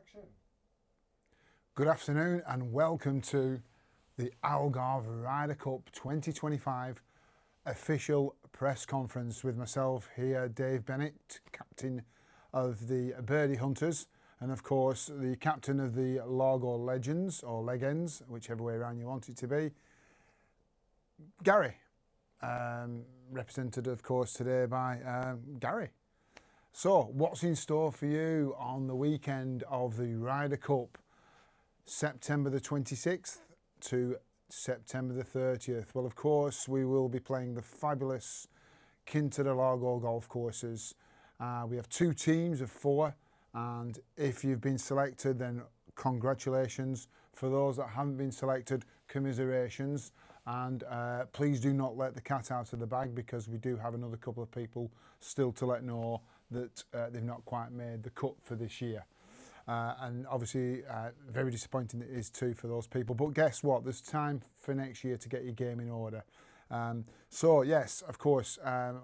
Action. Good afternoon and welcome to the Algarve Ryder Cup 2025 official press conference with myself here, Dave Bennett, captain of the Birdie Hunters, and of course the captain of the Largo Legends, or Legends, whichever way around you want it to be, Gary, represented of course today by Gary. So what's in store for you on the weekend of the Ryder Cup, September the 26th to September the 30th? Well, of course, we will be playing the fabulous Quinta del Lago golf courses. We have two teams of four, and if you've been selected, then congratulations. For those that haven't been selected, commiserations. And please do not let the cat out of the bag, because we do have another couple of people still to let know that they've not quite made the cut for this year. And obviously very disappointing it is too for those people, but guess what, there's time for next year to get your game in order. So yes, of course,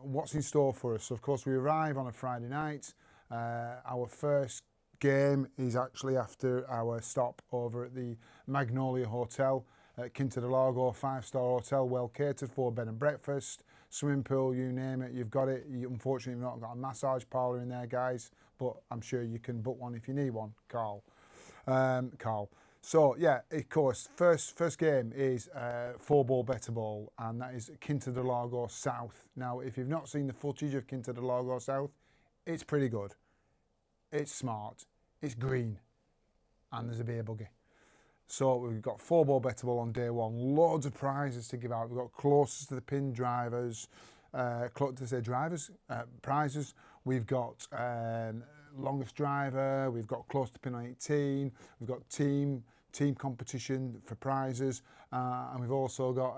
what's in store for us? So of course we arrive on a Friday night. Our first game is actually after our stop over at the Magnolia Hotel at Quinta del Lago, 5-star hotel, well catered for, bed and breakfast, swimming pool, you name it, you've got it. Unfortunately, you've not got a massage parlour in there, guys, but I'm sure you can book one if you need one, Carl. So yeah, of course, first game is 4-ball better ball, and that is Quinta del Lago South. Now, if you've not seen the footage of Quinta del Lago South, it's pretty good. It's smart, it's green, and there's a beer buggy. So we've got 4-ball better ball on day one. Loads of prizes to give out. We've got closest to the pin drivers, prizes. We've got longest driver. We've got close to pin on 18. We've got team competition for prizes, and we've also got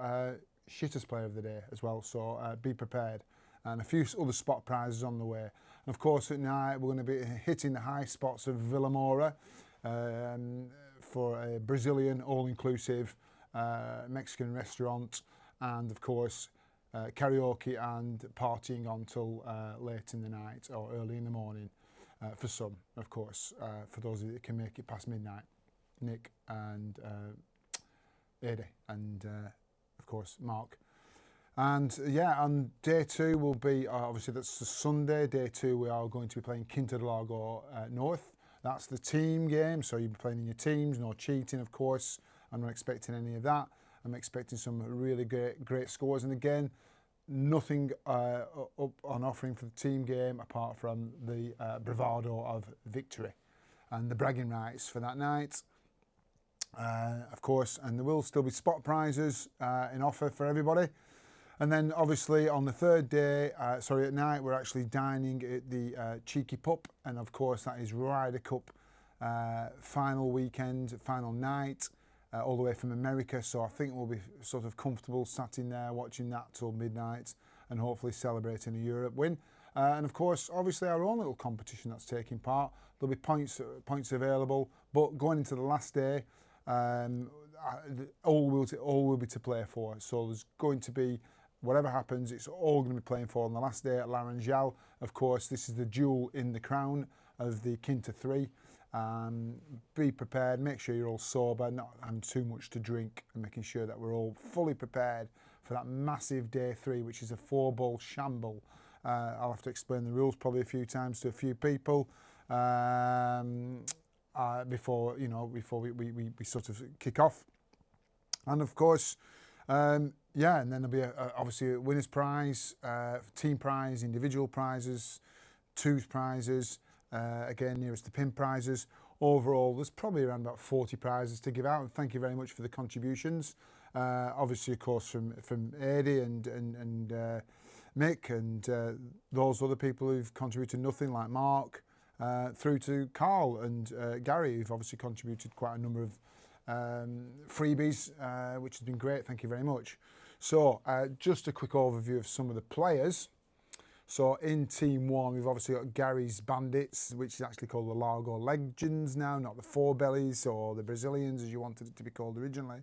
shitters player of the day as well. So be prepared, and a few other spot prizes on the way. And of course at night we're going to be hitting the high spots of Vila Moura. For a Brazilian all-inclusive Mexican restaurant, and of course karaoke and partying until late in the night or early in the morning for some, of course, for those of you that can make it past midnight. Nick and Eddie and of course Mark. And yeah, on day two will be, obviously that's the Sunday, day two we are going to be playing Quinta del Lago North. That's the team game, so you'll be playing in your teams, no cheating, of course. I'm not expecting any of that. I'm expecting some really great scores. And again, nothing up on offering for the team game apart from the bravado of victory and the bragging rights for that night. Of course, and there will still be spot prizes in offer for everybody. And then obviously on the third day, at night, we're actually dining at the Cheeky Pup. And of course that is Ryder Cup final weekend, final night, all the way from America. So I think we'll be sort of comfortable sat in there watching that till midnight and hopefully celebrating a Europe win. And of course, obviously our own little competition that's taking part. There'll be points available, but going into the last day, all will be to play for. So there's going to be, whatever happens, it's all going to be playing for on the last day at Laranjal. Of course, this is the jewel in the crown of the Quinta 3. Be prepared, make sure you're all sober, not having too much to drink, and making sure that we're all fully prepared for that massive day 3, which is a 4-ball shamble. I'll have to explain the rules probably a few times to a few people before we sort of kick off. And of course, yeah, and then there'll be obviously a winner's prize, team prize, individual prizes, twos prizes, again nearest the pin prizes. Overall, there's probably around about 40 prizes to give out, and thank you very much for the contributions. Obviously, of course, from Eddie and Mick and those other people who've contributed nothing, like Mark, through to Carl and Gary, who've obviously contributed quite a number of freebies, which has been great. Thank you very much. So just a quick overview of some of the players. So in Team 1, we've obviously got Gary's Bandits, which is actually called the Largo Legends now, not the Four Bellies or the Brazilians as you wanted it to be called originally.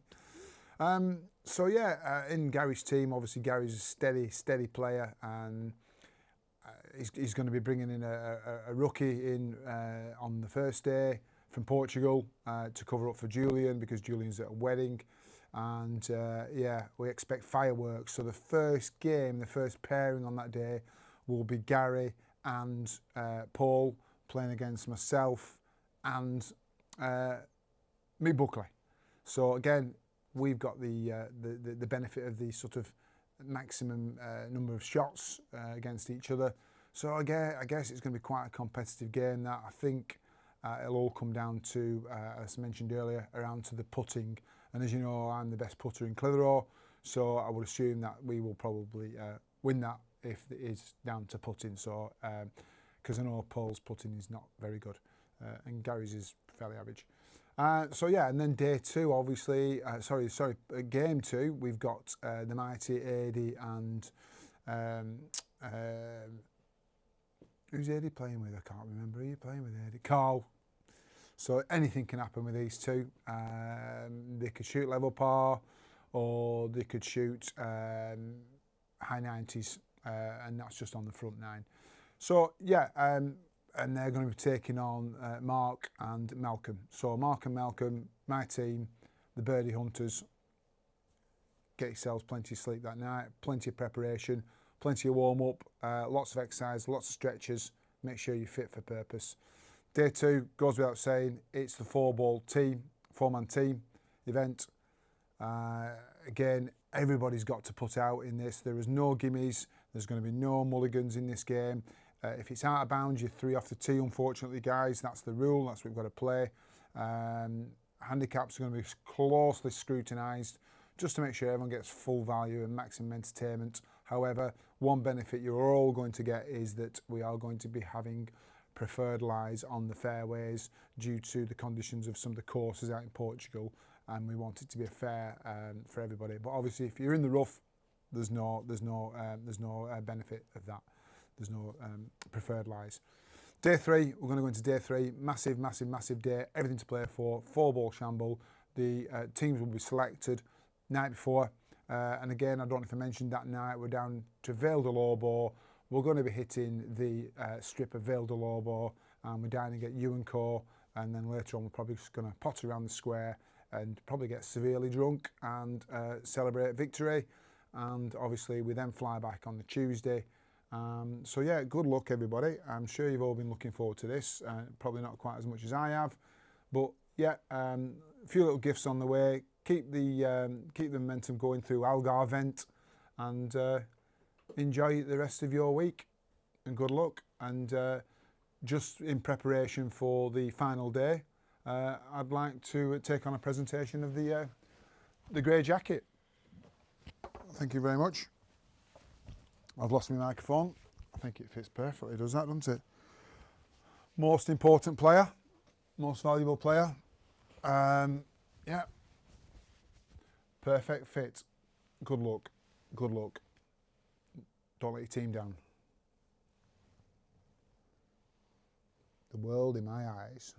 So yeah, in Gary's team, obviously Gary's a steady player, and he's going to be bringing in a rookie in on the first day from Portugal to cover up for Julian because Julian's at a wedding. And yeah, we expect fireworks. So the first game, the first pairing on that day will be Gary and Paul playing against myself and Mick Buckley. So again, we've got the benefit of the sort of maximum number of shots against each other. So I guess it's going to be quite a competitive game. That I think it'll all come down to, as I mentioned earlier, around to the putting. And as you know, I'm the best putter in Clitheroe, so I would assume that we will probably win that if it is down to putting. So because I know Paul's putting is not very good, and Gary's is fairly average. So yeah, and then day two, obviously, game two, we've got the mighty Adi and who's Adi playing with? I can't remember. Are you playing with Adi? Carl. So anything can happen with these two. They could shoot level par, or they could shoot high 90s, and that's just on the front nine. So yeah, and they're going to be taking on Mark and Malcolm. So Mark and Malcolm, my team, the birdie hunters. Get yourselves plenty of sleep that night, plenty of preparation, plenty of warm up, lots of exercise, lots of stretches. Make sure you're fit for purpose. Day two goes without saying, it's the four-man team event. Again, everybody's got to put out in this. There is no gimmies. There's going to be no mulligans in this game. If it's out of bounds, you're 3 off the tee, unfortunately, guys. That's the rule. That's what we've got to play. Handicaps are going to be closely scrutinised just to make sure everyone gets full value and maximum entertainment. However, one benefit you're all going to get is that we are going to be having preferred lies on the fairways due to the conditions of some of the courses out in Portugal, and we want it to be fair for everybody. But obviously, if you're in the rough, there's no benefit of that. There's no preferred lies. Day three, we're going to go into day three. Massive day. Everything to play for. 4-ball shamble. The teams will be selected night before. And again, I don't know if I mentioned that night, we're down to Vale de Lobo. We're going to be hitting the strip of Vale de Lobo, and we're dining at Ewan Co. And then later on, we're probably just going to potter around the square and probably get severely drunk and celebrate victory. And obviously, we then fly back on the Tuesday. So yeah, good luck, everybody. I'm sure you've all been looking forward to this. Probably not quite as much as I have, but yeah, a few little gifts on the way. Keep the momentum going through Algarve, and enjoy the rest of your week, and good luck. And just in preparation for the final day, I'd like to take on a presentation of the grey jacket. Thank you very much. I've lost my microphone. I think it fits perfectly, does that, doesn't it? Most important player, most valuable player. Yeah. Perfect fit. Good luck. Good luck. Don't let your team down. The world in my eyes.